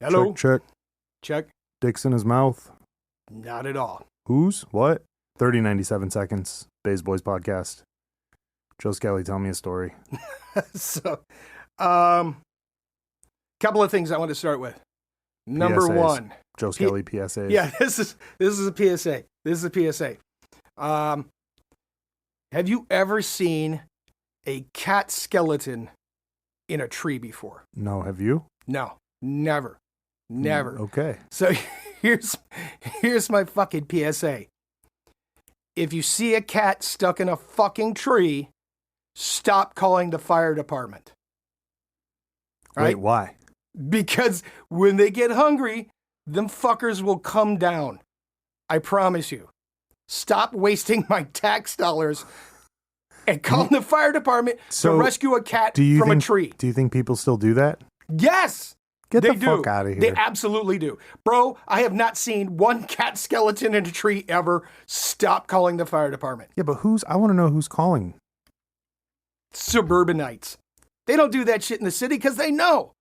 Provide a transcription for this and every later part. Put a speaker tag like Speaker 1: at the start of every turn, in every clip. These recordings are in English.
Speaker 1: Hello?
Speaker 2: Check.
Speaker 1: Check.
Speaker 2: Dick's in his mouth.
Speaker 1: Not at all.
Speaker 2: Who's? What? 97 seconds. Bays Boys podcast. Joe Skelly, tell me a story.
Speaker 1: So, couple of things I want to start with. Number
Speaker 2: PSAs.
Speaker 1: one.
Speaker 2: Joe Skelly PSAs.
Speaker 1: Yeah, this is a PSA. This is a PSA. Have you ever seen a cat skeleton in a tree before?
Speaker 2: No, have you?
Speaker 1: No, never. Never.
Speaker 2: Okay.
Speaker 1: So here's my fucking PSA. If you see a cat stuck in a fucking tree, stop calling the fire department. Right?
Speaker 2: Wait, why?
Speaker 1: Because when they get hungry, them fuckers will come down. I promise you. Stop wasting my tax dollars and call the fire department to rescue a cat from a tree.
Speaker 2: Do you think people still do that?
Speaker 1: Yes.
Speaker 2: Get
Speaker 1: they
Speaker 2: the fuck out of here.
Speaker 1: They absolutely do. Bro, I have not seen one cat skeleton in a tree ever. Stop calling the fire department.
Speaker 2: Yeah, but I want to know who's calling.
Speaker 1: Suburbanites. They don't do that shit in the city because they know.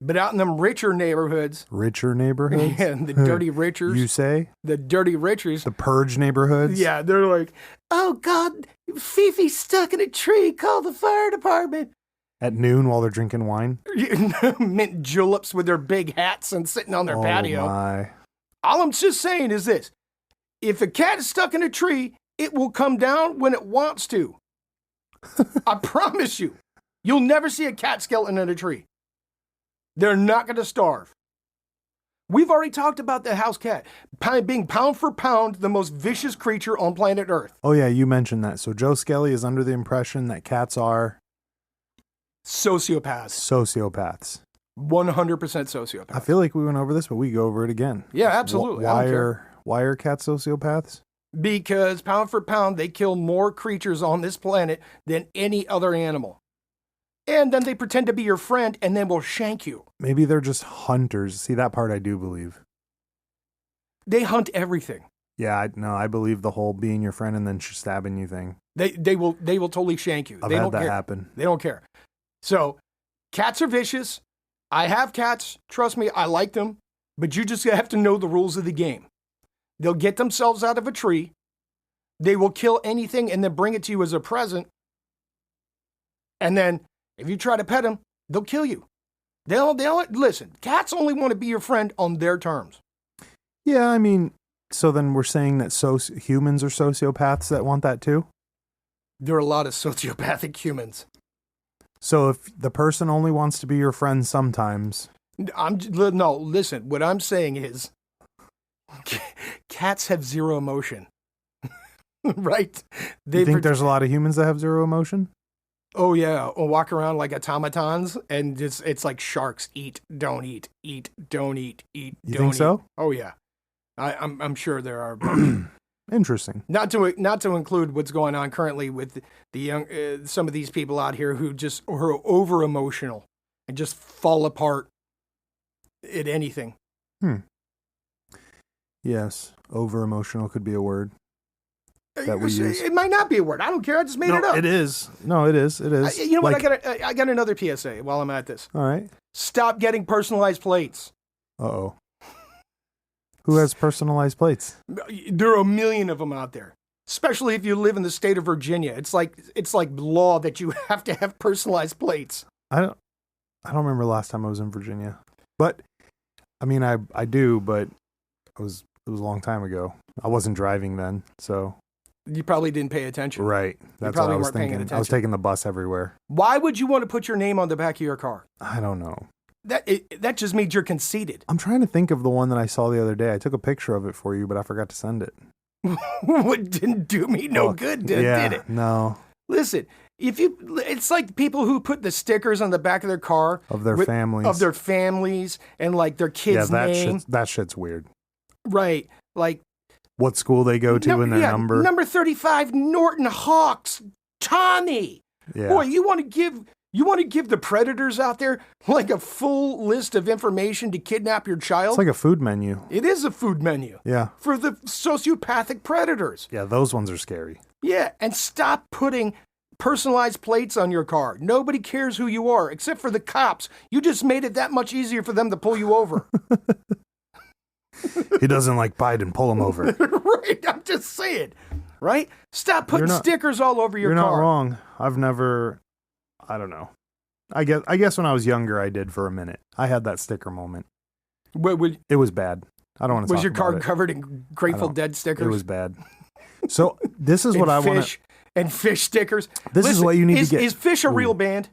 Speaker 1: But out in them richer neighborhoods.
Speaker 2: Richer neighborhoods?
Speaker 1: Yeah, the dirty richers.
Speaker 2: You say?
Speaker 1: The dirty richers.
Speaker 2: The purge neighborhoods?
Speaker 1: Yeah, they're like, oh God, Fifi's stuck in a tree. Call the fire department.
Speaker 2: At noon while they're drinking wine?
Speaker 1: Mint juleps with their big hats and sitting on their patio.
Speaker 2: My.
Speaker 1: All I'm just saying is this. If a cat is stuck in a tree, it will come down when it wants to. I promise you. You'll never see a cat skeleton in a tree. They're not going to starve. We've already talked about the house cat being pound for pound the most vicious creature on planet Earth.
Speaker 2: Oh yeah, you mentioned that. So Joe Skelly is under the impression that cats are...
Speaker 1: Sociopaths. 100% sociopaths.
Speaker 2: I feel like we went over this, but we go over it again.
Speaker 1: Yeah, absolutely.
Speaker 2: Why are cats sociopaths?
Speaker 1: Because pound for pound, they kill more creatures on this planet than any other animal. And then they pretend to be your friend and then will shank you.
Speaker 2: Maybe they're just hunters. See, that part I do believe.
Speaker 1: They hunt everything.
Speaker 2: Yeah, I believe the whole being your friend and then stabbing you thing.
Speaker 1: They will totally shank you.
Speaker 2: I've
Speaker 1: They
Speaker 2: had
Speaker 1: don't
Speaker 2: that
Speaker 1: care.
Speaker 2: happen.
Speaker 1: They don't care. So, cats are vicious. I have cats. Trust me, I like them. But you just have to know the rules of the game. They'll get themselves out of a tree. They will kill anything and then bring it to you as a present. And then, if you try to pet them, they'll kill you. They'll listen, cats only want to be your friend on their terms.
Speaker 2: Yeah, I mean, so then we're saying that humans are sociopaths that want that too?
Speaker 1: There are a lot of sociopathic humans.
Speaker 2: So if the person only wants to be your friend sometimes...
Speaker 1: No, listen, what I'm saying is cats have zero emotion. Right?
Speaker 2: You think there's a lot of humans that have zero emotion?
Speaker 1: Oh, yeah. Or walk around like automatons, and it's like sharks. Eat, don't eat, eat, don't eat, eat, don't eat.
Speaker 2: You think so?
Speaker 1: Oh, yeah. I'm sure there are.
Speaker 2: Interesting.
Speaker 1: Not to include what's going on currently with the young, some of these people out here who are over emotional and just fall apart at anything.
Speaker 2: Yes, over emotional could be a word that we use.
Speaker 1: It might not be a word. I don't care. I just made it up.
Speaker 2: It is. No, it is. It is.
Speaker 1: You know what? I got another PSA while I'm at this.
Speaker 2: All right.
Speaker 1: Stop getting personalized plates.
Speaker 2: Uh-oh. Who has personalized plates?
Speaker 1: There are a million of them out there, especially if you live in the state of Virginia. It's like law that you have to have personalized plates.
Speaker 2: I don't remember the last time I was in Virginia, but I mean, I do, but it was a long time ago. I wasn't driving then, so
Speaker 1: you probably didn't pay attention.
Speaker 2: Right. That's what I was thinking. I was taking the bus everywhere.
Speaker 1: Why would you want to put your name on the back of your car?
Speaker 2: I don't know.
Speaker 1: That just means you're conceited.
Speaker 2: I'm trying to think of the one that I saw the other day. I took a picture of it for you, but I forgot to send it.
Speaker 1: It didn't do me no good, did it?
Speaker 2: No.
Speaker 1: Listen, it's like people who put the stickers on the back of their car
Speaker 2: of their families,
Speaker 1: and like their kids' name.
Speaker 2: That shit's weird.
Speaker 1: Right, like
Speaker 2: what school they go to and their number.
Speaker 1: Number 35, Norton Hawks, Tommy.
Speaker 2: Yeah.
Speaker 1: Boy, you want to give the predators out there like a full list of information to kidnap your child?
Speaker 2: It's like a food menu.
Speaker 1: It is a food menu.
Speaker 2: Yeah.
Speaker 1: For the sociopathic predators.
Speaker 2: Yeah, those ones are scary.
Speaker 1: Yeah, and stop putting personalized plates on your car. Nobody cares who you are, except for the cops. You just made it that much easier for them to pull you over.
Speaker 2: He doesn't like Biden. Pull him over.
Speaker 1: Right, I'm just saying. Right? Stop putting stickers all over your car.
Speaker 2: You're not wrong. I've never, I don't know. I guess when I was younger, I did for a minute. I had that sticker moment. It was bad. I don't want to talk about it.
Speaker 1: Was your car covered in Grateful Dead stickers?
Speaker 2: It was bad. So this is what I want to...
Speaker 1: And fish stickers.
Speaker 2: This is what you need to get.
Speaker 1: Is Fish a real band?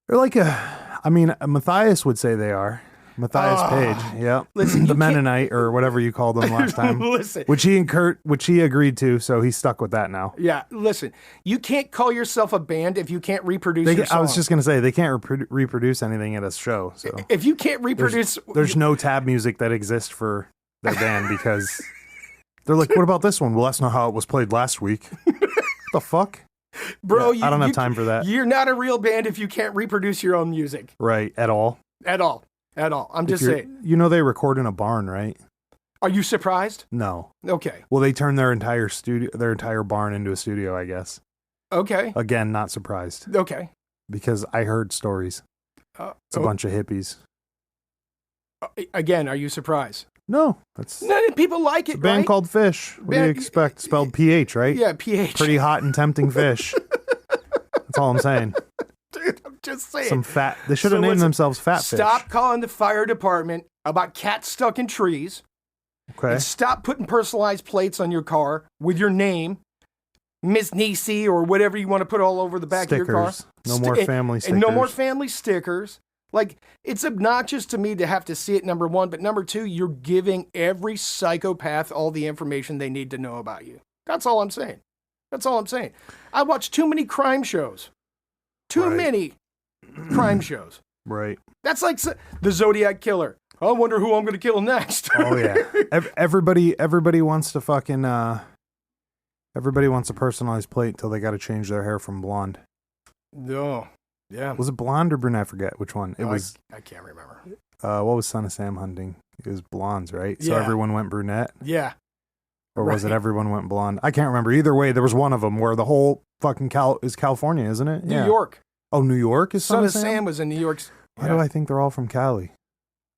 Speaker 2: They're like Matthias would say they are. Matthias Page, yeah.
Speaker 1: Listen,
Speaker 2: the Mennonite or whatever you called them last time.
Speaker 1: Listen.
Speaker 2: Which he agreed to, so he's stuck with that now.
Speaker 1: Yeah, listen. You can't call yourself a band if you can't reproduce your song.
Speaker 2: I was just going to say, they can't reproduce anything at a show. So
Speaker 1: if you can't reproduce...
Speaker 2: There's no tab music that exists for their band because they're like, what about this one? Well, that's not how it was played last week. What the fuck?
Speaker 1: Bro,
Speaker 2: I don't have time for that.
Speaker 1: You're not a real band if you can't reproduce your own music.
Speaker 2: Right, at all.
Speaker 1: At all. I'm just saying.
Speaker 2: You know they record in a barn, right?
Speaker 1: Are you surprised?
Speaker 2: No.
Speaker 1: Okay.
Speaker 2: Well, they turned their entire barn into a studio, I guess.
Speaker 1: Okay.
Speaker 2: Again, not surprised.
Speaker 1: Okay.
Speaker 2: Because I heard stories. It's a bunch of hippies.
Speaker 1: Again, are you surprised?
Speaker 2: No.
Speaker 1: People like it,
Speaker 2: it's a band called Fish. What do you expect? Spelled PH, right?
Speaker 1: Yeah, PH.
Speaker 2: Pretty hot and tempting fish. That's all I'm saying.
Speaker 1: Dude, I'm just saying.
Speaker 2: Some fat. They should have named themselves Fat Fish.
Speaker 1: Stop calling the fire department about cats stuck in trees.
Speaker 2: Okay.
Speaker 1: And stop putting personalized plates on your car with your name, Miss Niecy, or whatever you want to put all over the back of your car.
Speaker 2: No more family stickers.
Speaker 1: And no more family stickers. Like, it's obnoxious to me to have to see it, number one. But number two, you're giving every psychopath all the information they need to know about you. That's all I'm saying. I watch too many crime shows. Too many crime shows.
Speaker 2: Right.
Speaker 1: That's like the Zodiac Killer. I wonder who I'm going to kill next.
Speaker 2: Oh, yeah. Everybody wants to fucking... everybody wants a personalized plate until they got to change their hair from blonde.
Speaker 1: No. Yeah.
Speaker 2: Was it blonde or brunette? I forget which one.
Speaker 1: I can't remember.
Speaker 2: What was Son of Sam hunting? It was blondes, right? So
Speaker 1: yeah.
Speaker 2: Everyone went brunette?
Speaker 1: Yeah.
Speaker 2: Or was it everyone went blonde? I can't remember. Either way, there was one of them where the whole fucking is California, isn't it?
Speaker 1: New York.
Speaker 2: Oh, New York is
Speaker 1: Son of Sam was in New York.
Speaker 2: Why do I think they're all from Cali?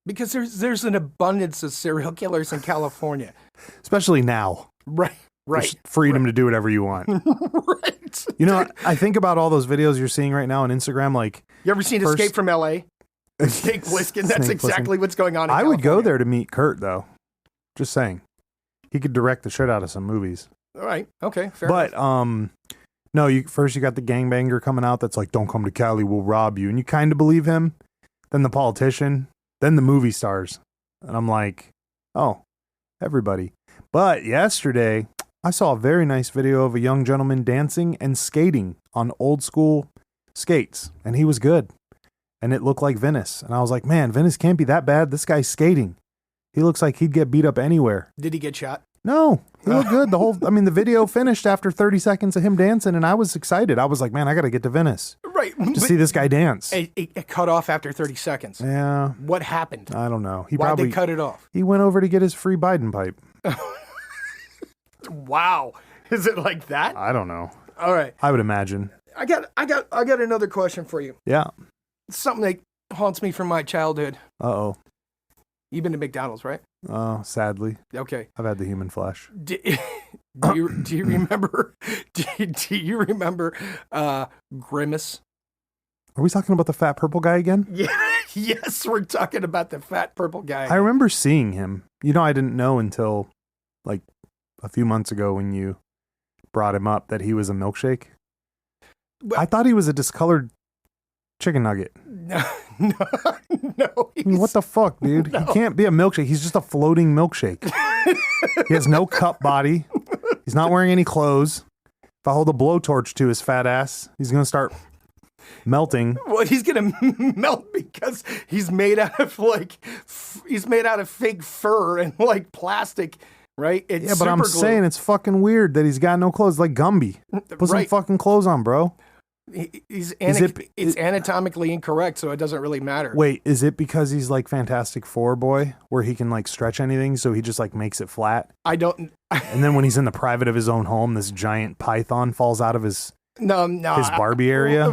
Speaker 1: Because there's an abundance of serial killers in California.
Speaker 2: Especially now.
Speaker 1: Right.
Speaker 2: There's freedom to do whatever you want.
Speaker 1: Right.
Speaker 2: You know, I think about all those videos you're seeing right now on Instagram, like...
Speaker 1: You ever seen Escape from L.A.? Snake Plissken? That's exactly what's going on in
Speaker 2: I
Speaker 1: California.
Speaker 2: would go there to meet Kurt, though. Just saying. He could direct the shit out of some movies.
Speaker 1: All right. Okay. Fair
Speaker 2: but,
Speaker 1: enough.
Speaker 2: no, you got the gangbanger coming out that's like, don't come to Cali, we'll rob you. And you kind of believe him. Then the politician. Then the movie stars. And I'm like, oh, everybody. But yesterday, I saw a very nice video of a young gentleman dancing and skating on old school skates. And he was good. And it looked like Venice. And I was like, man, Venice can't be that bad. This guy's skating. He looks like he'd get beat up anywhere.
Speaker 1: Did he get shot?
Speaker 2: No, he looked good. The video finished after 30 seconds of him dancing, and I was excited. I was like, man, I got to get to Venice.
Speaker 1: Right.
Speaker 2: To see this guy dance.
Speaker 1: It cut off after 30 seconds.
Speaker 2: Yeah.
Speaker 1: What happened?
Speaker 2: I don't know.
Speaker 1: Why'd they cut it off?
Speaker 2: He went over to get his free Biden pipe.
Speaker 1: Wow. Is it like that?
Speaker 2: I don't know.
Speaker 1: All right.
Speaker 2: I would imagine.
Speaker 1: I got another question for you.
Speaker 2: Yeah.
Speaker 1: It's something that haunts me from my childhood.
Speaker 2: Uh-oh.
Speaker 1: You've been to McDonald's, right?
Speaker 2: Oh, sadly.
Speaker 1: Okay.
Speaker 2: I've had the human flesh.
Speaker 1: Do you remember? Do you remember Grimace?
Speaker 2: Are we talking about the fat purple guy again?
Speaker 1: Yeah. Yes, we're talking about the fat purple guy.
Speaker 2: I remember seeing him. You know, I didn't know until like a few months ago when you brought him up that he was a milkshake. Well, I thought he was a discolored chicken nugget.
Speaker 1: No.
Speaker 2: I mean, what the fuck, dude? No. He can't be a milkshake. He's just a floating milkshake. He has no cup body. He's not wearing any clothes. If I hold a blowtorch to his fat ass, he's going to start melting.
Speaker 1: Well, he's going to melt because he's made out of fake fur and like plastic, right? It's
Speaker 2: yeah, but I'm saying it's fucking weird that he's got no clothes, like Gumby. Put some fucking clothes on, bro.
Speaker 1: It's anatomically incorrect, so it doesn't really matter.
Speaker 2: Wait, is it because he's like Fantastic Four boy, where he can like stretch anything, so he just like makes it flat?
Speaker 1: I don't.
Speaker 2: And then when he's in the private of his own home, this giant python falls out of his
Speaker 1: No,
Speaker 2: His Barbie area?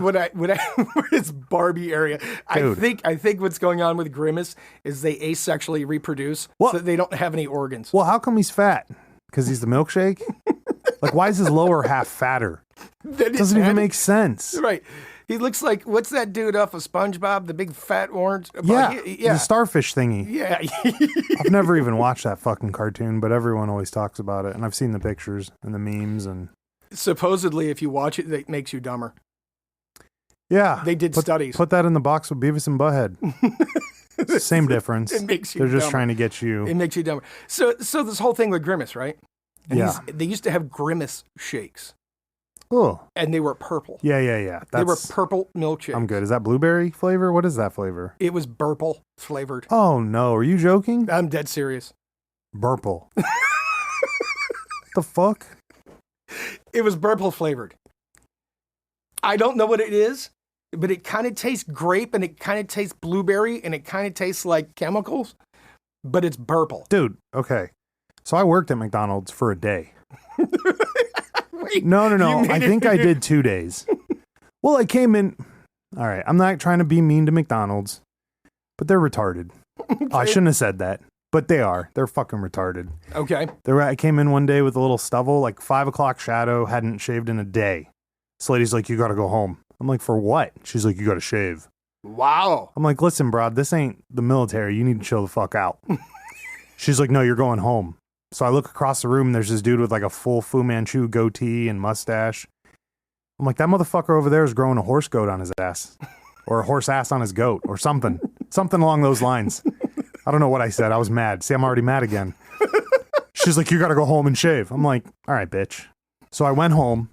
Speaker 1: His Barbie area.
Speaker 2: Dude.
Speaker 1: I think what's going on with Grimace is they asexually reproduce,
Speaker 2: Well-
Speaker 1: so they don't have any organs.
Speaker 2: Well, how come he's fat? Because he's the milkshake? Like, why is his lower half fatter? Doesn't even make sense.
Speaker 1: Right. He looks like, what's that dude off of SpongeBob? The big fat orange?
Speaker 2: Yeah,
Speaker 1: Yeah.
Speaker 2: the starfish thingy.
Speaker 1: Yeah.
Speaker 2: I've never even watched that fucking cartoon, but everyone always talks about it. And I've seen the pictures and the memes and...
Speaker 1: Supposedly, if you watch it, it makes you dumber.
Speaker 2: Yeah.
Speaker 1: They did studies.
Speaker 2: Put that in the box with Beavis and Butthead. Same difference.
Speaker 1: It makes you
Speaker 2: They're just
Speaker 1: dumber.
Speaker 2: trying to get you...
Speaker 1: It makes you dumber. So this whole thing with Grimace, right? And
Speaker 2: Yeah.
Speaker 1: they used to have Grimace shakes,
Speaker 2: Oh.
Speaker 1: and they were purple.
Speaker 2: Yeah.
Speaker 1: They were purple milkshakes.
Speaker 2: I'm good. Is that blueberry flavor? What is that flavor?
Speaker 1: It was Burple flavored.
Speaker 2: Oh, no. Are you joking?
Speaker 1: I'm dead serious.
Speaker 2: Burple. The fuck?
Speaker 1: It was Burple flavored. I don't know what it is, but it kind of tastes grape, and it kind of tastes blueberry, and it kind of tastes like chemicals, but it's Burple.
Speaker 2: Dude, okay. So I worked at McDonald's for a day.
Speaker 1: Wait,
Speaker 2: No.
Speaker 1: you
Speaker 2: I
Speaker 1: made
Speaker 2: think
Speaker 1: it-
Speaker 2: I did 2 days. Well, I came in. All right. I'm not trying to be mean to McDonald's, but they're retarded. I shouldn't have said that, but they are. They're fucking retarded.
Speaker 1: Okay.
Speaker 2: I came in one day with a little stubble, like 5 o'clock shadow, hadn't shaved in a day. This lady's like, you got to go home. I'm like, for what? She's like, you got to shave.
Speaker 1: Wow.
Speaker 2: I'm like, listen, broad, this ain't the military. You need to chill the fuck out. She's like, no, you're going home. So I look across the room, and there's this dude with like a full Fu Manchu goatee and mustache. I'm like, that motherfucker over there is growing a horse goat on his ass, or a horse ass on his goat, or something along those lines. I don't know what I said. I was mad. See, I'm already mad again. She's like, you got to go home and shave. I'm like, all right, bitch. So I went home.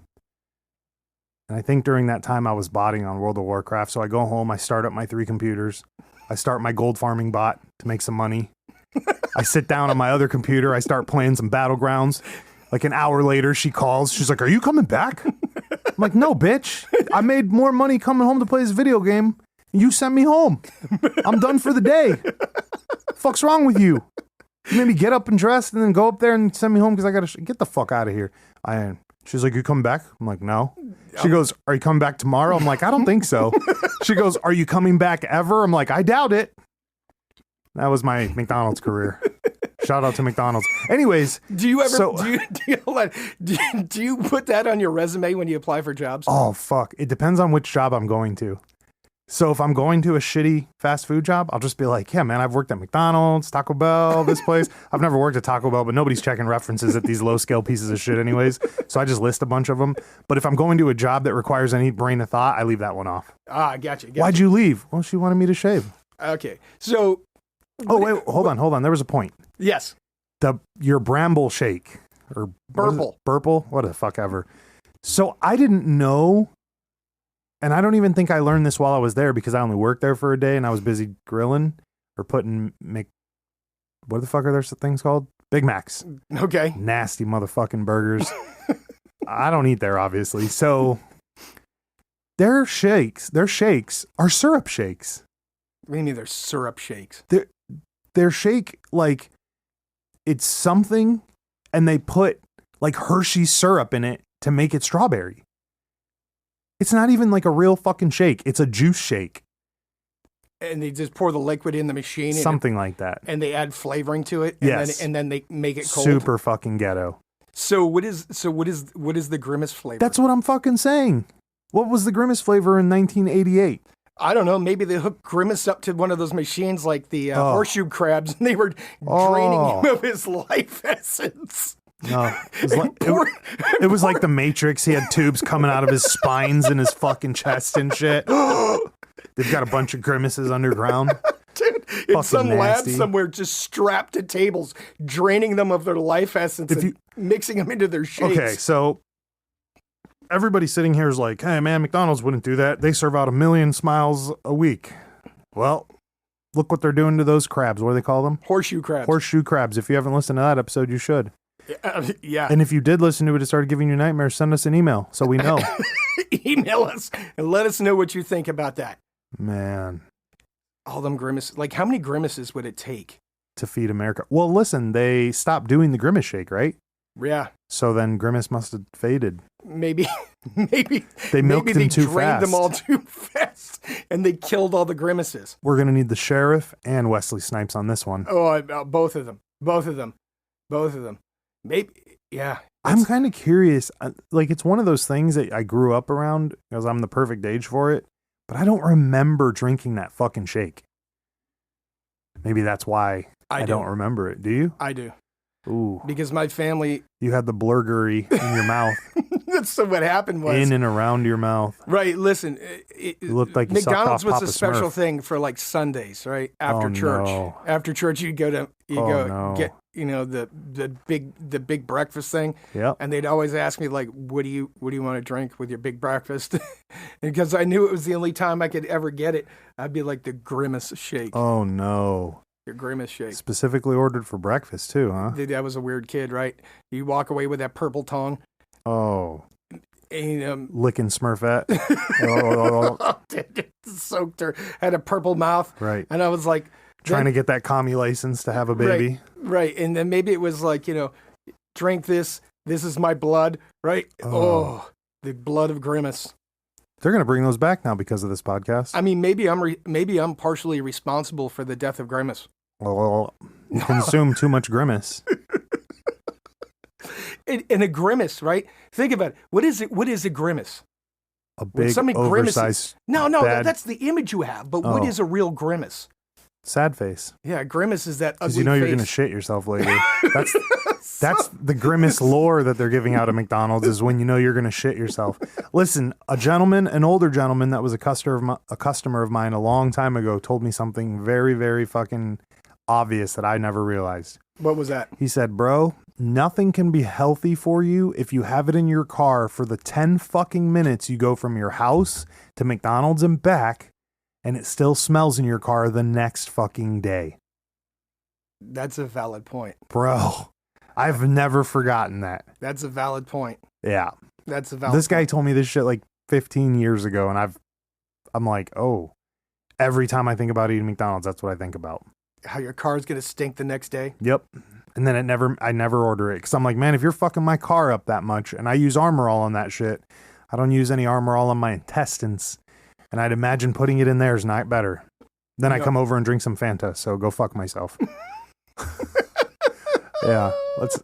Speaker 2: And I think during that time I was botting on World of Warcraft. So I go home, I start up my 3 computers. I start my gold farming bot to make some money. I sit down on my other computer. I start playing some Battlegrounds. Like an hour later, she calls. She's like, are you coming back? I'm like, no, bitch. I made more money coming home to play this video game. You sent me home. I'm done for the day. Fuck's wrong with you? You made me get up and dress and then go up there and send me home because I got to get the fuck out of here. She's like, you coming back? I'm like, no. She goes, are you coming back tomorrow? I'm like, I don't think so. She goes, are you coming back ever? I'm like, I doubt it. That was my McDonald's career. Shout out to McDonald's. Anyways.
Speaker 1: Do you ever,
Speaker 2: so,
Speaker 1: do you put that on your resume when you apply for jobs?
Speaker 2: Oh, fuck. It depends on which job I'm going to. So if I'm going to a shitty fast food job, I'll just be like, yeah, man, I've worked at McDonald's, Taco Bell, this place. I've never worked at Taco Bell, but nobody's checking references at these low scale pieces of shit anyways. So I just list a bunch of them. But if I'm going to a job that requires any brain of thought, I leave that one off.
Speaker 1: Ah, gotcha.
Speaker 2: Why'd you leave? Well, she wanted me to shave.
Speaker 1: Okay. So.
Speaker 2: Oh, wait, hold on. There was a point.
Speaker 1: Yes.
Speaker 2: Your Bramble shake. Or
Speaker 1: Burple.
Speaker 2: Burple? What the fuck ever. So I didn't know. And I don't even think I learned this while I was there because I only worked there for a day and I was busy grilling or putting what the fuck are those things called? Big Macs.
Speaker 1: Okay.
Speaker 2: Nasty motherfucking burgers. I don't eat there, obviously. So their shakes are syrup shakes.
Speaker 1: What do you mean they're syrup shakes?
Speaker 2: Their shake, like, it's something and they put like Hershey syrup in it to make it strawberry. It's not even like a real fucking shake. It's a juice shake.
Speaker 1: And they just pour the liquid in the machine.
Speaker 2: Something like that.
Speaker 1: And they add flavoring to it. And
Speaker 2: Yes.
Speaker 1: then they make it cold.
Speaker 2: Super fucking ghetto.
Speaker 1: So what is the Grimace flavor?
Speaker 2: That's what I'm fucking saying. What was the Grimace flavor in 1988?
Speaker 1: I don't know. Maybe they hooked Grimace up to one of those machines like the horseshoe crabs, and they were draining him of his life essence.
Speaker 2: No, it was like the Matrix. He had tubes coming out of his spines and his fucking chest and shit. They've got a bunch of Grimaces underground.
Speaker 1: Dude, in some
Speaker 2: nasty.
Speaker 1: lab somewhere, just strapped to tables, draining them of their life essence and mixing them into their shakes.
Speaker 2: Okay, so everybody sitting here is like, hey, man, McDonald's wouldn't do that. They serve out 1 million smiles a week. Well, look what they're doing to those crabs. What do they call them?
Speaker 1: Horseshoe crabs.
Speaker 2: Horseshoe crabs. If you haven't listened to that episode, you should.
Speaker 1: Yeah.
Speaker 2: And if you did listen to it, it started giving you nightmares, send us an email so we know.
Speaker 1: Email us and let us know what you think about that.
Speaker 2: Man.
Speaker 1: All them grimaces. Like, how many grimaces would it take
Speaker 2: to feed America? Well, listen, they stopped doing the Grimace shake, right?
Speaker 1: Yeah.
Speaker 2: So then Grimace must have faded.
Speaker 1: maybe
Speaker 2: They milked him too
Speaker 1: drained them
Speaker 2: fast.
Speaker 1: all too fast, and they killed all the Grimaces.
Speaker 2: We're going to need the sheriff and Wesley Snipes on this one.
Speaker 1: Oh, both of them. Maybe, yeah.
Speaker 2: I'm kind of curious. Like, it's one of those things that I grew up around because I'm the perfect age for it, but I don't remember drinking that fucking shake. Maybe that's why I don't remember it. Do you?
Speaker 1: I do.
Speaker 2: Ooh.
Speaker 1: Because my family...
Speaker 2: You had the blurgery in your mouth.
Speaker 1: That's what happened was...
Speaker 2: In and around your mouth.
Speaker 1: Right, listen.
Speaker 2: You looked like you
Speaker 1: McDonald's
Speaker 2: sucked off
Speaker 1: was
Speaker 2: Papa
Speaker 1: a special
Speaker 2: Smurf.
Speaker 1: thing for like Sundays, right? After
Speaker 2: Oh,
Speaker 1: church.
Speaker 2: no.
Speaker 1: After church, you
Speaker 2: no.
Speaker 1: get, the big breakfast thing.
Speaker 2: Yep.
Speaker 1: And they'd always ask me like, what do you want to drink with your big breakfast? And because I knew it was the only time I could ever get it, I'd be like the Grimace shake.
Speaker 2: Oh, no.
Speaker 1: Your Grimace shake.
Speaker 2: Specifically ordered for breakfast, too, huh?
Speaker 1: I was a weird kid, right? You walk away with that purple tongue.
Speaker 2: Oh.
Speaker 1: And,
Speaker 2: Licking Smurfette. Oh.
Speaker 1: soaked her, had a purple mouth.
Speaker 2: Right.
Speaker 1: And I was like...
Speaker 2: Trying to get that commie license to have a baby.
Speaker 1: Right. And then maybe it was like, drink this. This is my blood, right? Oh, the blood of Grimace.
Speaker 2: They're going to bring those back now because of this podcast.
Speaker 1: I mean, maybe I'm partially responsible for the death of Grimace.
Speaker 2: Well, you consume too much Grimace.
Speaker 1: And a grimace, right? Think about it. What is it? What is a grimace?
Speaker 2: A big, oversized,
Speaker 1: No,
Speaker 2: bad...
Speaker 1: that's the image you have. But what is a real grimace?
Speaker 2: Sad face.
Speaker 1: Yeah, a grimace is that ugly
Speaker 2: Because you know
Speaker 1: face.
Speaker 2: you're going to shit yourself later. That's the Grimace lore that they're giving out at McDonald's is when you know you're going to shit yourself. Listen, an older gentleman that was a customer of mine a long time ago told me something very, very fucking obvious that I never realized.
Speaker 1: What was that?
Speaker 2: He said, bro, nothing can be healthy for you if you have it in your car for the 10 fucking minutes you go from your house to McDonald's and back, and it still smells in your car the next fucking day.
Speaker 1: That's a valid point.
Speaker 2: Bro, I've never forgotten that.
Speaker 1: That's a valid point.
Speaker 2: Yeah.
Speaker 1: That's a valid
Speaker 2: This guy
Speaker 1: point.
Speaker 2: told me this shit like 15 years ago, and I'm like, oh, every time I think about eating McDonald's, that's what I think about.
Speaker 1: How your car's going to stink the next day?
Speaker 2: Yep. And then I never order it because I'm like, man, if you're fucking my car up that much, and I use Armor All on that shit, I don't use any Armor All on my intestines, and I'd imagine putting it in there is not better. Then I come over and drink some Fanta, so go fuck myself. Yeah.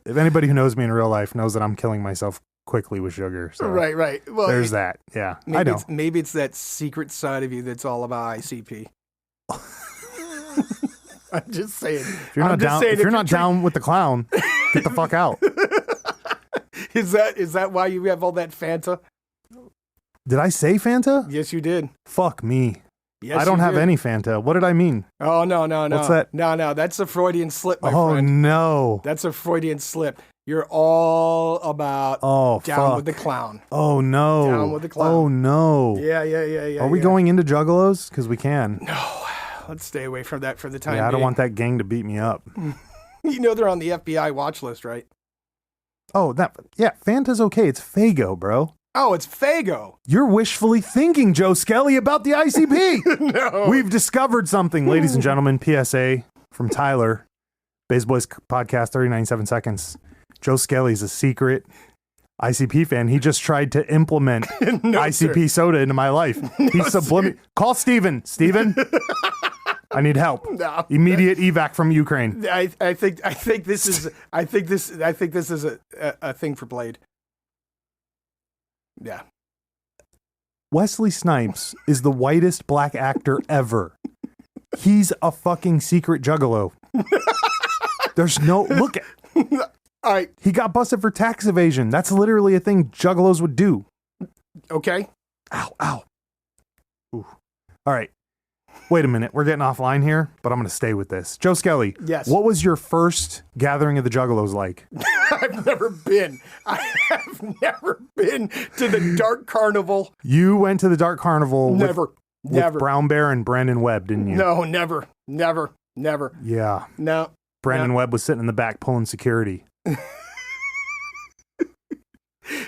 Speaker 2: If anybody who knows me in real life knows that I'm killing myself quickly with sugar. So
Speaker 1: Right. Well,
Speaker 2: there's that. Yeah. I know.
Speaker 1: Maybe it's that secret side of you that's all about ICP. I'm just saying.
Speaker 2: If you're not down with the clown, get the fuck out.
Speaker 1: Is that why you have all that Fanta?
Speaker 2: Did I say Fanta?
Speaker 1: Yes, you did.
Speaker 2: Fuck me.
Speaker 1: Yes,
Speaker 2: I don't
Speaker 1: you
Speaker 2: have
Speaker 1: did.
Speaker 2: any Fanta. What did I mean?
Speaker 1: Oh, no.
Speaker 2: What's that?
Speaker 1: No. That's a Freudian slip, my
Speaker 2: Oh,
Speaker 1: friend.
Speaker 2: no.
Speaker 1: That's a Freudian slip. You're all about down
Speaker 2: fuck.
Speaker 1: with the clown.
Speaker 2: Oh, no.
Speaker 1: Down with the clown.
Speaker 2: Oh, no.
Speaker 1: Yeah.
Speaker 2: Are we going into Juggalos? Because we can.
Speaker 1: No. Let's stay away from that for the time
Speaker 2: Yeah, I don't
Speaker 1: being.
Speaker 2: want that gang to beat me up.
Speaker 1: You know they're on the FBI watch list, right?
Speaker 2: Oh, Fanta's okay. It's Faygo, bro.
Speaker 1: Oh, it's Faygo.
Speaker 2: You're wishfully thinking, Joe Skelly, about the ICP.
Speaker 1: No.
Speaker 2: We've discovered something, ladies and gentlemen. PSA from Tyler, Bays Boys Podcast, 39.7 seconds. Joe Skelly's a secret ICP fan. He just tried to implement ICP soda into my life. He's subliminal. Call Steven. Steven, I need help.
Speaker 1: No.
Speaker 2: Immediate evac from Ukraine.
Speaker 1: I think this is a thing for Blade. Yeah.
Speaker 2: Wesley Snipes is the whitest black actor ever. He's a fucking secret juggalo. There's no look at.
Speaker 1: All right.
Speaker 2: He got busted for tax evasion. That's literally a thing juggalos would do.
Speaker 1: Okay.
Speaker 2: Ow. Ooh. All right. Wait a minute. We're getting offline here, but I'm going to stay with this. Joe Skelly.
Speaker 1: Yes.
Speaker 2: What was your first gathering of the juggalos like?
Speaker 1: I've never been. I have never been to the Dark Carnival.
Speaker 2: You went to the Dark Carnival
Speaker 1: Never.
Speaker 2: with Brown Bear and Brandon Webb, didn't you?
Speaker 1: No, never.
Speaker 2: Yeah.
Speaker 1: No.
Speaker 2: Brandon Webb was sitting in the back pulling security.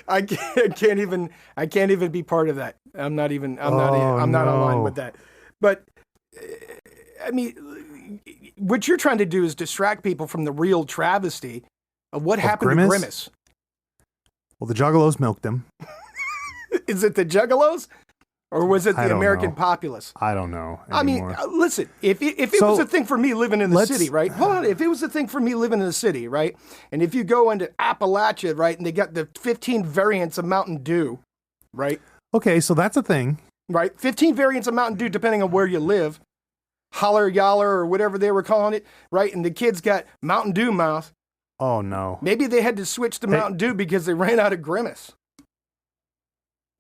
Speaker 1: I can't even be part of that. I'm not aligned with that. But I mean, what you're trying to do is distract people from the real travesty of what happened to Grimace.
Speaker 2: Well, the Juggalos milked him.
Speaker 1: Is it the Juggalos? Or was it
Speaker 2: I
Speaker 1: the
Speaker 2: don't
Speaker 1: American
Speaker 2: know.
Speaker 1: populace?
Speaker 2: I don't know
Speaker 1: I mean,
Speaker 2: anymore.
Speaker 1: listen, if it
Speaker 2: So,
Speaker 1: was a thing for me living in the
Speaker 2: let's-
Speaker 1: city, right? Hold on. If it was a thing for me living in the city, right? And if you go into Appalachia, right, and they got the 15 variants of Mountain Dew, right?
Speaker 2: Okay, so that's a thing.
Speaker 1: Right? 15 variants of Mountain Dew, depending on where you live. Holler, yaller, or whatever they were calling it, right? And the kids got Mountain Dew mouth.
Speaker 2: Oh, no.
Speaker 1: Maybe they had to switch to Mountain Dew because they ran out of Grimace.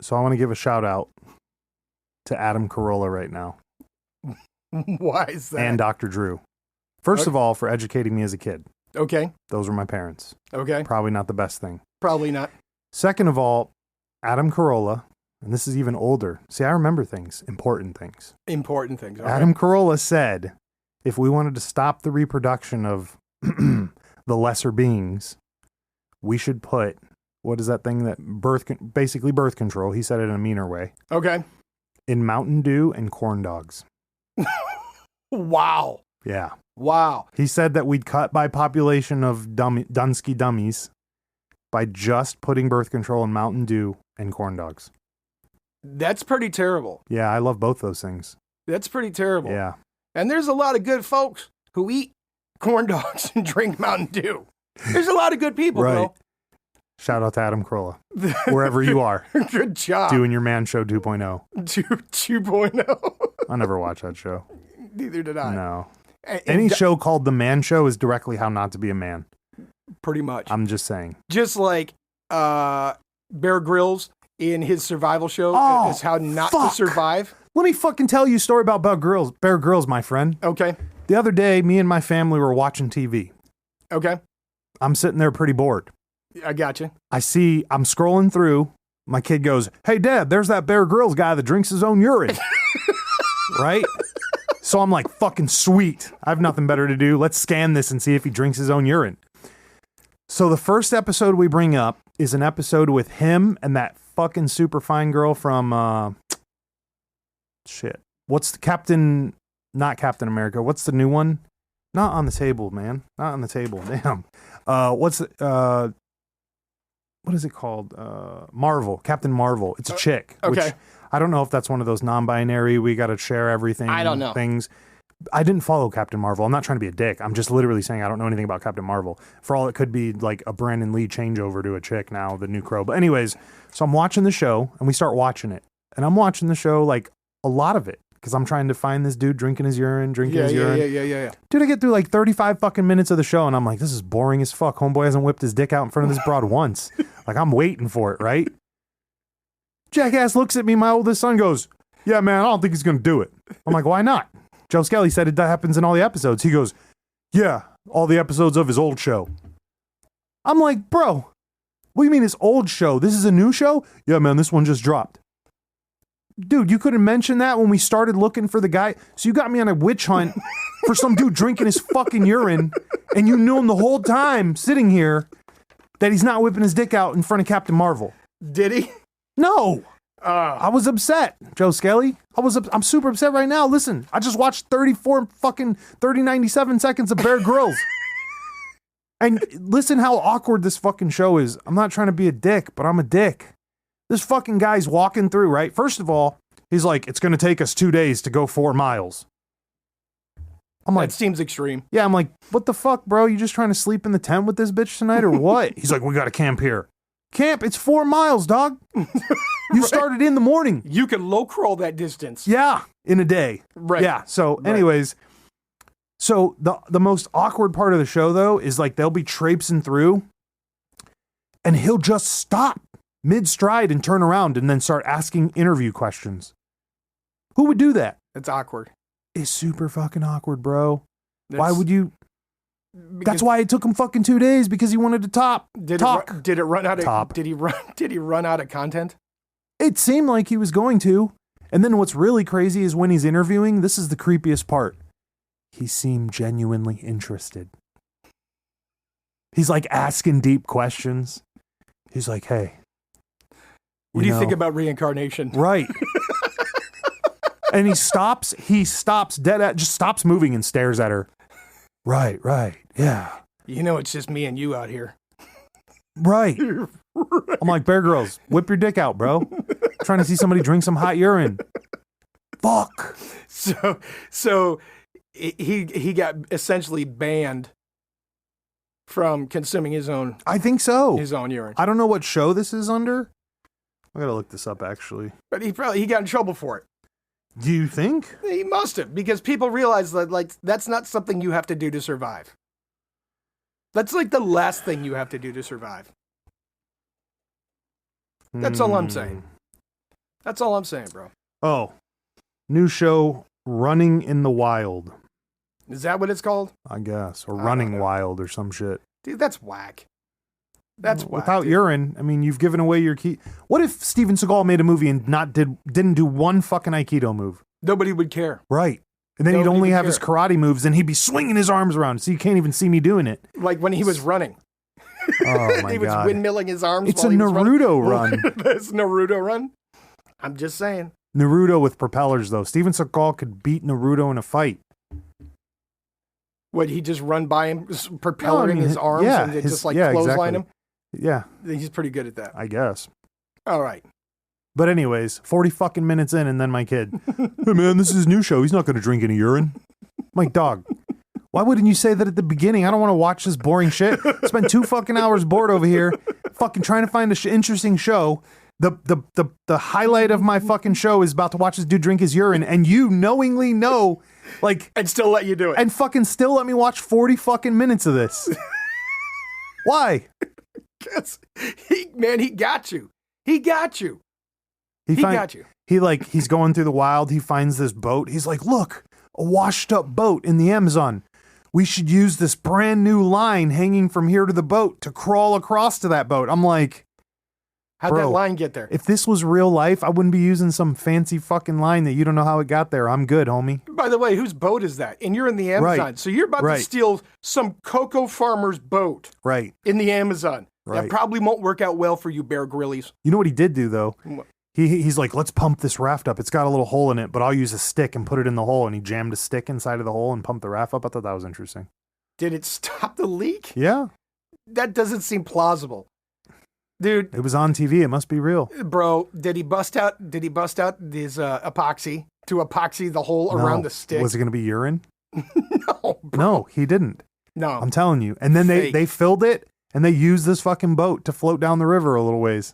Speaker 2: So I want to give a shout out to Adam Carolla right now.
Speaker 1: Why is that?
Speaker 2: And Dr. Drew. First of all, for educating me as a kid.
Speaker 1: Okay.
Speaker 2: Those were my parents.
Speaker 1: Okay.
Speaker 2: Probably not the best thing.
Speaker 1: Probably not.
Speaker 2: Second of all, Adam Carolla, and this is even older. See, I remember things, important things.
Speaker 1: Important things. Okay.
Speaker 2: Adam Carolla said if we wanted to stop the reproduction of the lesser beings, we should put, what is that thing that basically birth control, he said it in a meaner way,
Speaker 1: Okay.
Speaker 2: in Mountain Dew and corn dogs.
Speaker 1: Wow.
Speaker 2: Yeah.
Speaker 1: Wow.
Speaker 2: He said that we'd cut by population of Dunsky dummies by just putting birth control in Mountain Dew and corn dogs.
Speaker 1: That's pretty terrible.
Speaker 2: Yeah, I love both those things.
Speaker 1: That's pretty terrible.
Speaker 2: Yeah.
Speaker 1: And there's a lot of good folks who eat corn dogs and drink Mountain Dew. There's a lot of good people,
Speaker 2: Right.
Speaker 1: bro.
Speaker 2: Shout out to Adam Carolla, wherever you are,
Speaker 1: Good job.
Speaker 2: doing your Man Show 2.0.
Speaker 1: 2.0.
Speaker 2: I never watched that show.
Speaker 1: Neither did I.
Speaker 2: No.
Speaker 1: And
Speaker 2: Any show called The Man Show is directly how not to be a man.
Speaker 1: pretty much.
Speaker 2: I'm just saying.
Speaker 1: Just like Bear Grylls in his survival show
Speaker 2: Oh,
Speaker 1: is how not
Speaker 2: fuck.
Speaker 1: to survive.
Speaker 2: Let me fucking tell you a story about Bear Grylls, my friend.
Speaker 1: Okay.
Speaker 2: The other day, me and my family were watching TV.
Speaker 1: Okay.
Speaker 2: I'm sitting there pretty bored.
Speaker 1: I got you.
Speaker 2: I'm scrolling through. My kid goes, "Hey, Dad, there's that Bear Grylls guy that drinks his own urine." Right? So I'm like, fucking sweet. I have nothing better to do. Let's scan this and see if he drinks his own urine. So the first episode we bring up is an episode with him and that fucking super fine girl from, what's the not Captain America. What's the new one? Not on the table, man. Not on the table. Damn. What is it called? Marvel. Captain Marvel. It's a chick.
Speaker 1: okay.
Speaker 2: Which I don't know if that's one of those non-binary, we got to share everything.
Speaker 1: I don't know.
Speaker 2: Things. I didn't follow Captain Marvel. I'm not trying to be a dick. I'm just literally saying I don't know anything about Captain Marvel. For all it could be like a Brandon Lee changeover to a chick now, the new Crow. But anyways, so I'm watching the show and we start watching it. And I'm watching the show like a lot of it because I'm trying to find this dude drinking his urine.
Speaker 1: Yeah.
Speaker 2: Dude, I get through like 35 fucking minutes of the show and I'm like, this is boring as fuck. Homeboy hasn't whipped his dick out in front of this broad once. Like, I'm waiting for it, right? Jackass looks at me, my oldest son goes, "Yeah, man, I don't think he's going to do it." I'm like, "Why not?" Joe Skelly said it happens in all the episodes. He goes, "Yeah, all the episodes of his old show." I'm like, "Bro, what do you mean his old show? This is a new show?" "Yeah, man, this one just dropped." Dude, you couldn't mention that when we started looking for the guy. So you got me on a witch hunt for some dude drinking his fucking urine, and you knew him the whole time sitting here that he's not whipping his dick out in front of Captain Marvel.
Speaker 1: Did he?
Speaker 2: No. I was upset, Joe Skelly. I'm super upset right now. Listen, I just watched 97 seconds of Bear Grylls. And listen how awkward this fucking show is. I'm not trying to be a dick, but I'm a dick. This fucking guy's walking through, right? First of all, he's like, "It's going to take us 2 days to go 4 miles." I'm like,
Speaker 1: That seems extreme.
Speaker 2: yeah, I'm like, what the fuck, bro? You just trying to sleep in the tent with this bitch tonight or what? He's like, "We got to camp here." Camp? It's 4 miles, dog. You started in the morning.
Speaker 1: You could low crawl that distance.
Speaker 2: Yeah, in a day.
Speaker 1: Right.
Speaker 2: Yeah. So, anyways, so the most awkward part of the show though is like they'll be traipsing through, and he'll just stop mid stride and turn around and then start asking interview questions. Who would do that?
Speaker 1: It's awkward.
Speaker 2: It's super fucking awkward, bro. Why
Speaker 1: That's-
Speaker 2: would you?
Speaker 1: because
Speaker 2: That's why it took him fucking 2 days because he wanted to talk.
Speaker 1: Did it run out of
Speaker 2: Top.
Speaker 1: Did he run out of content?
Speaker 2: It seemed like he was going to. And then what's really crazy is when he's interviewing, this is the creepiest part. He seemed genuinely interested. He's like asking deep questions. He's like, "Hey,
Speaker 1: What do you think about reincarnation?"
Speaker 2: Right. And he stops just stops moving and stares at her. Right, yeah.
Speaker 1: You know, it's just me and you out here.
Speaker 2: Right. I'm like, Bear Grylls, whip your dick out, bro. Trying to see somebody drink some hot urine. Fuck.
Speaker 1: So he got essentially banned from consuming his own.
Speaker 2: I think so.
Speaker 1: His own urine.
Speaker 2: I don't know what show this is under. I gotta look this up actually.
Speaker 1: But he got in trouble for it.
Speaker 2: Do you think?
Speaker 1: He must have, because people realize that like that's not something you have to do to survive. That's like the last thing you have to do to survive. That's all I'm saying. That's all I'm saying, bro.
Speaker 2: Oh, new show, Running in the Wild.
Speaker 1: Is that what it's called?
Speaker 2: I guess, or Running Wild or some shit.
Speaker 1: Dude, that's whack. That's whack.
Speaker 2: Without urine, I mean, you've given away your key. What if Steven Seagal made a movie and didn't do one fucking Aikido move?
Speaker 1: Nobody would care.
Speaker 2: Right. And then he'd only have his karate moves, and he'd be swinging his arms around, so you can't even see me doing it.
Speaker 1: Like when he was running.
Speaker 2: Oh my
Speaker 1: he was
Speaker 2: God.
Speaker 1: windmilling his arms.
Speaker 2: It's a Naruto run.
Speaker 1: It's Naruto run. I'm just saying.
Speaker 2: Naruto with propellers, though. Steven Seagal could beat Naruto in a fight.
Speaker 1: Would he just run by him, propelling his arms, and just like clothesline him?
Speaker 2: Yeah.
Speaker 1: He's pretty good at that.
Speaker 2: I guess.
Speaker 1: All right.
Speaker 2: But anyways, 40 fucking minutes in, and then my kid, hey man, this is his new show. He's not going to drink any urine. I'm like, dog, why wouldn't you say that at the beginning? I don't want to watch this boring shit. Spend 2 fucking hours bored over here, fucking trying to find an interesting show. The highlight of my fucking show is about to watch this dude drink his urine, and you knowingly know, like,
Speaker 1: and still let you do it,
Speaker 2: and fucking still let me watch 40 fucking minutes of this. Why?
Speaker 1: Because he got you. He got you. He got you.
Speaker 2: He's going through the wild. He finds this boat. He's like, look, a washed up boat in the Amazon. We should use this brand new line hanging from here to the boat to crawl across to that boat. I'm like,
Speaker 1: how'd that line get there?
Speaker 2: If this was real life, I wouldn't be using some fancy fucking line that you don't know how it got there. I'm good, homie.
Speaker 1: By the way, whose boat is that? And you're in the Amazon. Right. So you're about to steal some cocoa farmer's boat.
Speaker 2: Right.
Speaker 1: In the Amazon.
Speaker 2: Right.
Speaker 1: That probably won't work out well for you, Bear Grylls.
Speaker 2: You know what he did do, though? He's like, let's pump this raft up. It's got a little hole in it, but I'll use a stick and put it in the hole. And he jammed a stick inside of the hole and pumped the raft up. I thought that was interesting. Did
Speaker 1: it stop the leak?
Speaker 2: Yeah.
Speaker 1: That doesn't seem plausible. Dude.
Speaker 2: It was on TV. It must be real.
Speaker 1: Bro, did he bust out his epoxy to epoxy the hole around the stick?
Speaker 2: Was it going to be urine?
Speaker 1: No, bro.
Speaker 2: No, he didn't.
Speaker 1: No.
Speaker 2: I'm telling you. And then they filled it and they used this fucking boat to float down the river a little ways.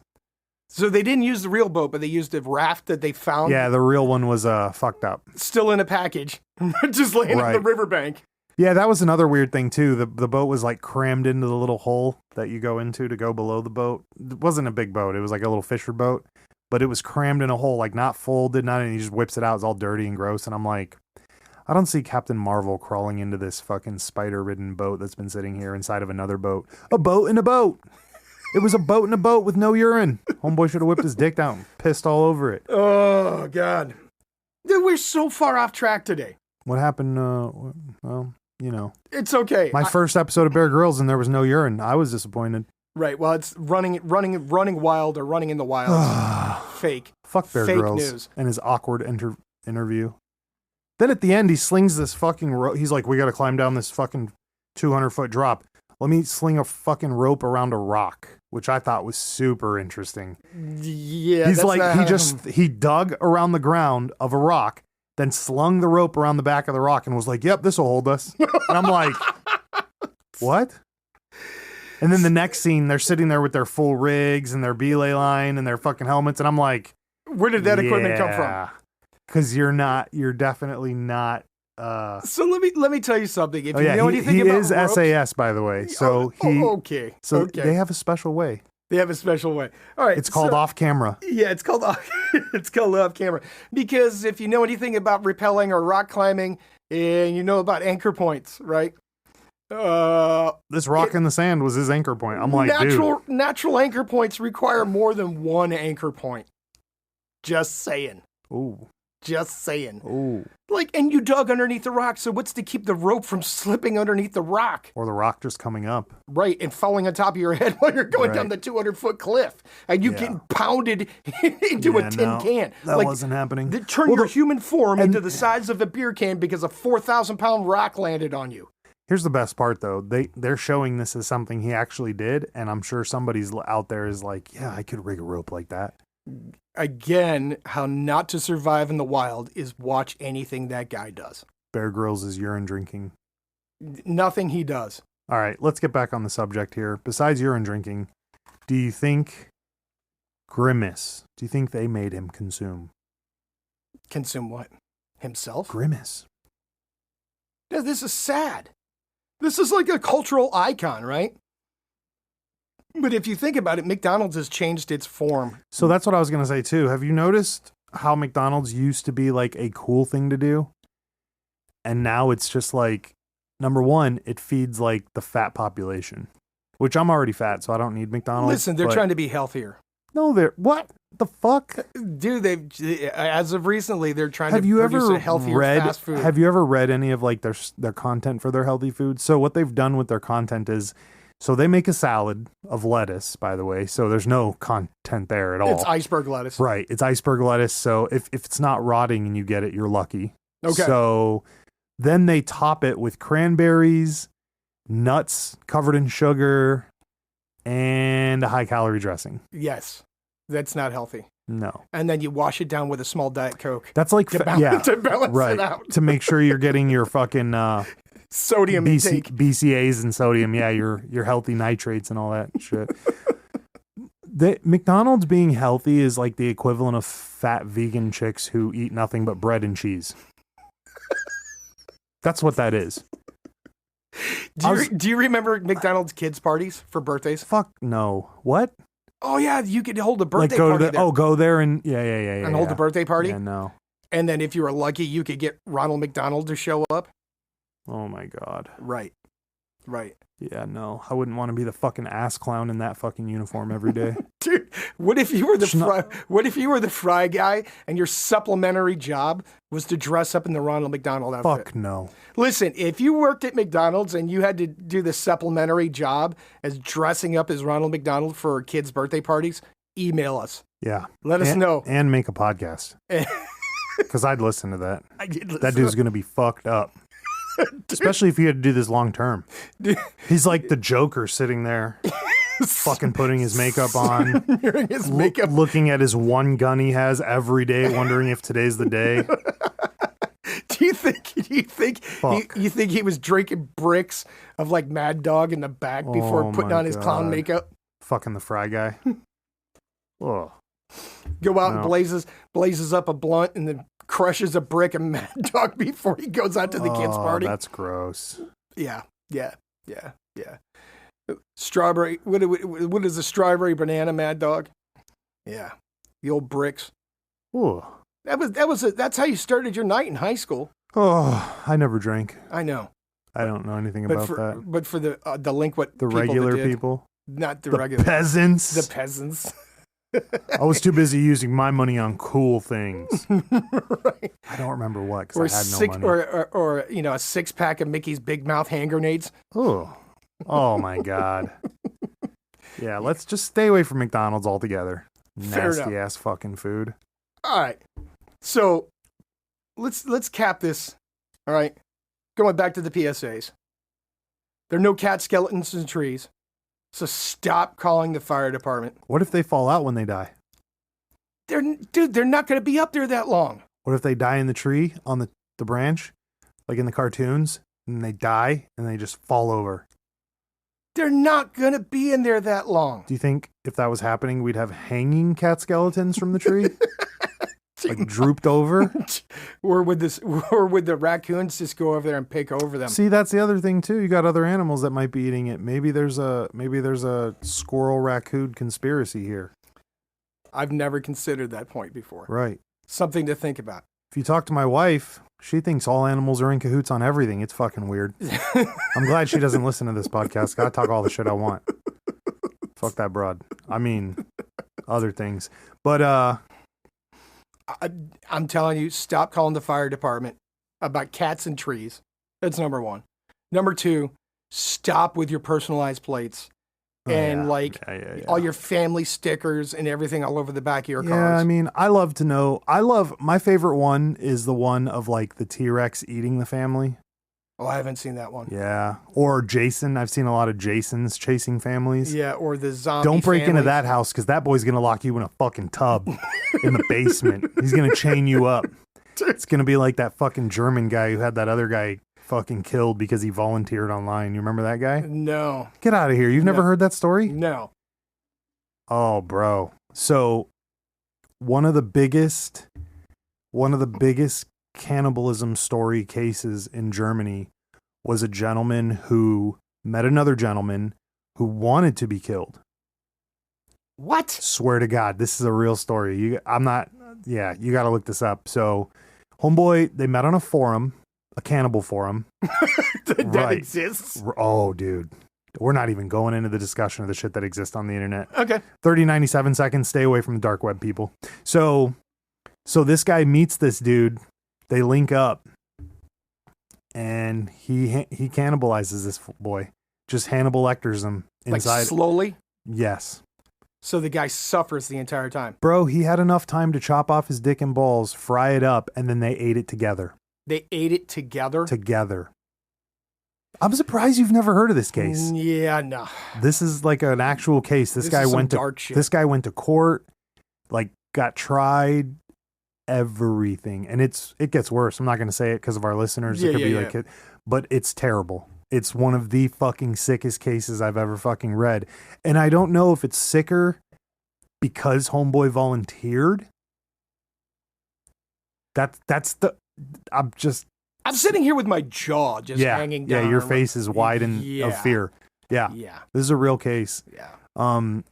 Speaker 1: So they didn't use the real boat, but they used a raft that they found.
Speaker 2: Yeah, the real one was fucked up.
Speaker 1: Still in a package, just laying on the riverbank.
Speaker 2: Yeah, that was another weird thing too. The boat was like crammed into the little hole that you go into to go below the boat. It wasn't a big boat. It was like a little fisher boat, but it was crammed in a hole, like not folded, not, and he just whips it out. It's all dirty and gross. And I'm like, I don't see Captain Marvel crawling into this fucking spider-ridden boat that's been sitting here inside of another boat. A boat in a boat. It was a boat in a boat with no urine. Homeboy should have whipped his dick down, pissed all over it.
Speaker 1: Oh, God. Dude, we're so far off track today.
Speaker 2: What happened? Well, you know.
Speaker 1: It's okay.
Speaker 2: My first episode of Bear Grylls and there was no urine. I was disappointed.
Speaker 1: Right. Well, it's running wild or running in the wild. Fake.
Speaker 2: Fuck Bear Grylls news. And his awkward interview. Then at the end, he slings this fucking rope. He's like, we got to climb down this fucking 200-foot drop. Let me sling a fucking rope around a rock, which I thought was super interesting.
Speaker 1: Yeah.
Speaker 2: He's like, he dug around the ground of a rock, then slung the rope around the back of the rock and was like, yep, this will hold us. And I'm like, what? And then the next scene, they're sitting there with their full rigs and their belay line and their fucking helmets. And I'm like,
Speaker 1: where did that equipment come from?
Speaker 2: Because you're definitely not.
Speaker 1: So let me tell you something. If you know anything about
Speaker 2: ropes, he is SAS, by the way. So
Speaker 1: okay.
Speaker 2: They have a special way.
Speaker 1: They have a special way. All right.
Speaker 2: It's called off camera.
Speaker 1: Yeah, it's called off camera. Because if you know anything about rappelling or rock climbing, and you know about anchor points, right?
Speaker 2: This rock in the sand was his anchor point. I'm like,
Speaker 1: natural anchor points require more than one anchor point. Just saying.
Speaker 2: Ooh.
Speaker 1: Just saying.
Speaker 2: Ooh.
Speaker 1: Like, and you dug underneath the rock, so what's to keep the rope from slipping underneath the rock?
Speaker 2: Or the rock just coming up.
Speaker 1: Right, and falling on top of your head while you're going down the 200-foot cliff. And you getting pounded into a tin can.
Speaker 2: That wasn't happening.
Speaker 1: Turn your human form into the size of a beer can because a 4,000-pound rock landed on you.
Speaker 2: Here's the best part, though. They're showing this as something he actually did, and I'm sure somebody's out there is like, yeah, I could rig a rope like that.
Speaker 1: Again, how not to survive in the wild is watch anything that guy does.
Speaker 2: Bear Grylls is urine drinking.
Speaker 1: Nothing he does.
Speaker 2: All right, let's get back on the subject here. Besides urine drinking, do you think Grimace, do you think they made him consume?
Speaker 1: Consume what? Himself?
Speaker 2: Grimace.
Speaker 1: Yeah, this is sad. This is like a cultural icon, right? But if you think about it, McDonald's has changed its form.
Speaker 2: So that's what I was going to say too. Have you noticed how McDonald's used to be like a cool thing to do? And now it's just like, number one, it feeds like the fat population, which I'm already fat, so I don't need McDonald's.
Speaker 1: Listen, they're trying to be healthier.
Speaker 2: No, they're, what the fuck?
Speaker 1: Dude, as of recently, they're trying to produce a healthier fast food.
Speaker 2: Have you ever read any of like their content for their healthy food? So what they've done with their content is, so they make a salad of lettuce, by the way. So there's no content there at all.
Speaker 1: It's iceberg lettuce.
Speaker 2: Right. It's iceberg lettuce. So if it's not rotting and you get it, you're lucky.
Speaker 1: Okay.
Speaker 2: So then they top it with cranberries, nuts covered in sugar, and a high calorie dressing.
Speaker 1: Yes. That's not healthy.
Speaker 2: No.
Speaker 1: And then you wash it down with a small Diet Coke.
Speaker 2: That's like,
Speaker 1: to balance
Speaker 2: right.
Speaker 1: it out.
Speaker 2: To make sure you're getting your fucking
Speaker 1: sodium intake.
Speaker 2: BCAAs and sodium. Yeah, your healthy nitrates and all that shit. McDonald's being healthy is like the equivalent of fat vegan chicks who eat nothing but bread and cheese. That's what that is.
Speaker 1: Do you remember McDonald's kids parties for birthdays?
Speaker 2: Fuck no. What?
Speaker 1: Oh yeah, you could hold a birthday
Speaker 2: like
Speaker 1: party there.
Speaker 2: Go there and yeah.
Speaker 1: And hold a birthday party?
Speaker 2: Yeah, no.
Speaker 1: And then if you were lucky, you could get Ronald McDonald to show up.
Speaker 2: Oh my God.
Speaker 1: Right.
Speaker 2: Yeah, no. I wouldn't want to be the fucking ass clown in that fucking uniform every day.
Speaker 1: Dude, what if you were the fry guy and your supplementary job was to dress up in the Ronald McDonald outfit?
Speaker 2: Fuck no.
Speaker 1: Listen, if you worked at McDonald's and you had to do the supplementary job as dressing up as Ronald McDonald for kids' birthday parties, email us.
Speaker 2: Yeah.
Speaker 1: Let us know.
Speaker 2: And make a podcast. Because I'd listen to that. That dude's going to be fucked up. Especially if you had to do this long term. He's like the Joker sitting there, fucking putting his makeup on,
Speaker 1: his makeup.
Speaker 2: Looking at his one gun he has every day, wondering if today's the day.
Speaker 1: Do you think he was drinking bricks of like Mad Dog in the back before putting on his clown makeup?
Speaker 2: Fucking the fry guy. Oh.
Speaker 1: Go out and blazes up a blunt and then crushes a brick of Mad Dog before he goes out to the kids' party.
Speaker 2: That's gross.
Speaker 1: Yeah. Strawberry. What is a strawberry banana Mad Dog? Yeah, the old bricks.
Speaker 2: Ooh.
Speaker 1: That's how you started your night in high school.
Speaker 2: Oh, I never drank.
Speaker 1: I know.
Speaker 2: I don't know anything about that.
Speaker 1: But for the delinquent,
Speaker 2: the regular people,
Speaker 1: not the regular
Speaker 2: peasants.
Speaker 1: The peasants.
Speaker 2: I was too busy using my money on cool things.
Speaker 1: Right.
Speaker 2: I don't remember what, because I had no money.
Speaker 1: Or a 6-pack of Mickey's Big Mouth hand grenades.
Speaker 2: Oh my God. Yeah, let's just stay away from McDonald's altogether. Nasty ass fucking food.
Speaker 1: All right. So let's cap this. All right. Going back to the PSAs. There are no cat skeletons in trees. So stop calling the fire department.
Speaker 2: What if they fall out when they die?
Speaker 1: They're not going to be up there that long.
Speaker 2: What if they die in the tree on the branch, like in the cartoons, and they die and they just fall over?
Speaker 1: They're not going to be in there that long.
Speaker 2: Do you think if that was happening, we'd have hanging cat skeletons from the tree? Like drooped over?
Speaker 1: Or would the raccoons just go over there and pick over them?
Speaker 2: See, that's the other thing too. You got other animals that might be eating it. Maybe there's a squirrel raccoon conspiracy here. I've
Speaker 1: never considered that point before.
Speaker 2: Right.
Speaker 1: Something to think about.
Speaker 2: If you talk to my wife, she thinks all animals are in cahoots on everything. It's fucking weird. I'm glad she doesn't listen to this podcast. I talk all the shit I want. Fuck that broad. I mean, other things. But
Speaker 1: I'm telling you, stop calling the fire department about cats and trees. That's number one. Number two, stop with your personalized plates and all your family stickers and everything all over the back of your cars.
Speaker 2: Yeah, I mean, my favorite one is the one of like the T-Rex eating the family.
Speaker 1: Oh, I haven't seen that one.
Speaker 2: Yeah. Or Jason. I've seen a lot of Jasons chasing families.
Speaker 1: Yeah, or the zombie
Speaker 2: Don't break into
Speaker 1: family.
Speaker 2: that house because that boy's going to lock you in a fucking tub in the basement. He's going to chain you up. It's going to be like that fucking German guy who had that other guy fucking killed because he volunteered online. You remember that guy?
Speaker 1: No.
Speaker 2: Get out of here. You've never heard that story?
Speaker 1: No.
Speaker 2: Oh, bro. So one of the biggest cannibalism story cases in Germany was a gentleman who met another gentleman who wanted to be killed.
Speaker 1: What?
Speaker 2: Swear to God, this is a real story. You got to look this up. So homeboy, they met on a forum, a cannibal forum.
Speaker 1: that exists?
Speaker 2: Oh, dude. We're not even going into the discussion of the shit that exists on the internet.
Speaker 1: Okay.
Speaker 2: 97 seconds. Stay away from the dark web, people. So this guy meets this dude. They link up, and he cannibalizes this boy. Just Hannibal Lecters him inside.
Speaker 1: Like slowly?
Speaker 2: Yes.
Speaker 1: So the guy suffers the entire time.
Speaker 2: Bro, he had enough time to chop off his dick and balls, fry it up, and then they ate it together.
Speaker 1: They ate it together?
Speaker 2: Together. I'm surprised you've never heard of this case.
Speaker 1: Yeah, no.
Speaker 2: This is like an actual case. This guy went to court, like got tried, everything. And it gets worse. I'm not going to say it because of our listeners. It could be like it, but it's terrible. It's one of the fucking sickest cases I've ever fucking read. And I don't know if it's sicker because homeboy volunteered. I'm
Speaker 1: sitting here with my jaw just hanging down.
Speaker 2: Yeah, your face is widened of fear. Yeah.
Speaker 1: Yeah.
Speaker 2: This is a real case.
Speaker 1: Yeah.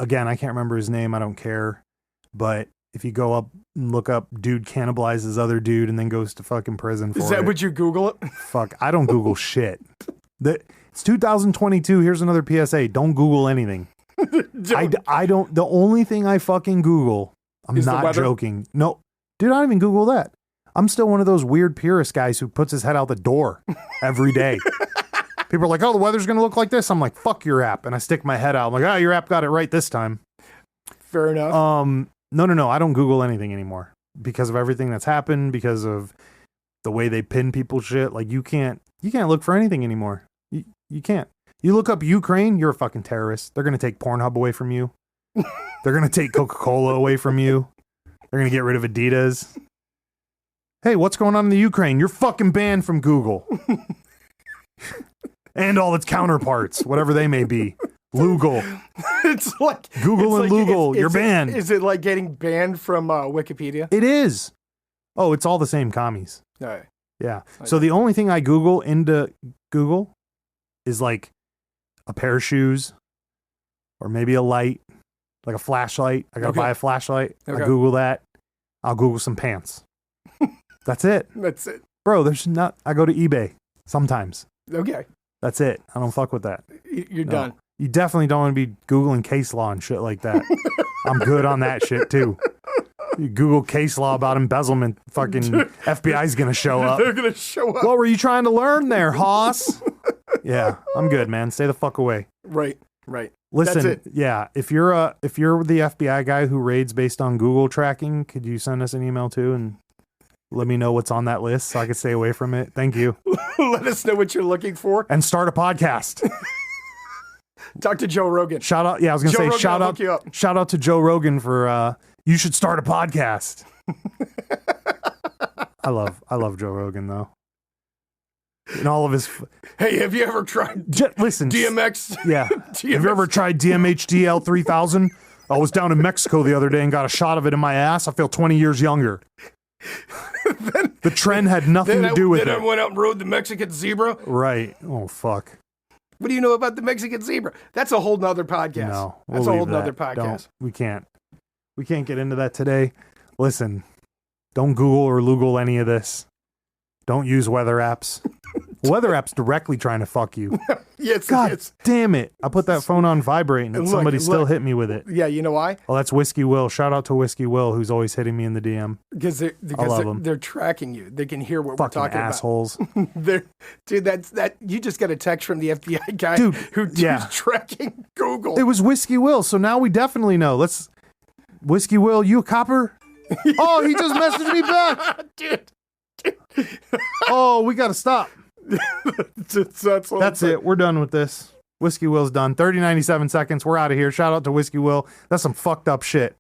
Speaker 2: Again, I can't remember his name. I don't care. But if you go up and look up dude cannibalizes other dude and then goes to fucking prison for it.
Speaker 1: Is that what you Google it?
Speaker 2: Fuck, I don't Google shit. It's 2022. Here's another PSA. Don't Google anything. I don't. The only thing I fucking Google, I'm not joking. No, dude, I don't even Google that. I'm still one of those weird purist guys who puts his head out the door every day. People are like, oh, the weather's going to look like this. I'm like, fuck your app. And I stick my head out. I'm like, oh, your app got it right this time.
Speaker 1: Fair enough.
Speaker 2: No. I don't Google anything anymore because of everything that's happened, because of the way they pin people's shit. Like you can't look for anything anymore. You can't. You look up Ukraine, you're a fucking terrorist. They're going to take Pornhub away from you. They're going to take Coca-Cola away from you. They're going to get rid of Adidas. Hey, what's going on in the Ukraine? You're fucking banned from Google. And all its counterparts, whatever they may be. Lugal.
Speaker 1: It's like
Speaker 2: Google and Lugal, you're banned.
Speaker 1: Is it like getting banned from Wikipedia?
Speaker 2: It is. Oh, it's all the same commies.
Speaker 1: All right.
Speaker 2: Yeah. So the only thing I Google into Google is like a pair of shoes or maybe a light, like a flashlight. I got to buy a flashlight. Okay. I Google that. I'll Google some pants. That's it.
Speaker 1: That's it.
Speaker 2: Bro, I go to eBay sometimes.
Speaker 1: Okay.
Speaker 2: That's it. I don't fuck with that.
Speaker 1: You're done.
Speaker 2: You definitely don't want to be Googling case law and shit like that. I'm good on that shit too. You Google case law about embezzlement, fucking FBI's going to show up.
Speaker 1: They're going to show up.
Speaker 2: What were you trying to learn there, Hoss? Yeah, I'm good, man. Stay the fuck away.
Speaker 1: Right.
Speaker 2: Listen,
Speaker 1: That's it.
Speaker 2: Yeah, if you're the FBI guy who raids based on Google tracking, could you send us an email too and let me know what's on that list so I can stay away from it? Thank you.
Speaker 1: Let us know what you're looking for.
Speaker 2: And start a podcast.
Speaker 1: Talk to Joe Rogan.
Speaker 2: Shout out. Yeah, I was going to say shout out to Joe Rogan for you should start a podcast. I love Joe Rogan though. And all of his
Speaker 1: Hey, have you ever tried
Speaker 2: listen
Speaker 1: DMX?
Speaker 2: Yeah. Have you ever tried DMHDL 3000? I was down in Mexico the other day and got a shot of it in my ass. I feel 20 years younger. The trend had nothing to do with it.
Speaker 1: Then I went out and rode the Mexican zebra.
Speaker 2: Right. Oh, fuck.
Speaker 1: What do you know about the Mexican zebra? That's a whole nother podcast.
Speaker 2: No,
Speaker 1: that's a whole nother podcast.
Speaker 2: We can't get into that today. Listen, don't Google or Loogle any of this. Don't use weather apps. Weather app's directly trying to fuck you.
Speaker 1: Yes,
Speaker 2: God damn it. I put that phone on vibrating and somebody still hit me with it.
Speaker 1: Yeah, you know why?
Speaker 2: Well, that's Whiskey Will. Shout out to Whiskey Will, who's always hitting me in the DM.
Speaker 1: Because they're tracking you. They can hear what
Speaker 2: fucking
Speaker 1: we're talking
Speaker 2: assholes.
Speaker 1: About. Dude, that you just got a text from the FBI guy who's tracking Google.
Speaker 2: It was Whiskey Will, so now we definitely know. Whiskey Will, you a copper? Oh, he just messaged me back.
Speaker 1: Dude.
Speaker 2: Oh, we got to stop. That's it. We're done with this. Whiskey Will's done. 30, 97 seconds. We're out of here. Shout out to Whiskey Will. That's some fucked up shit.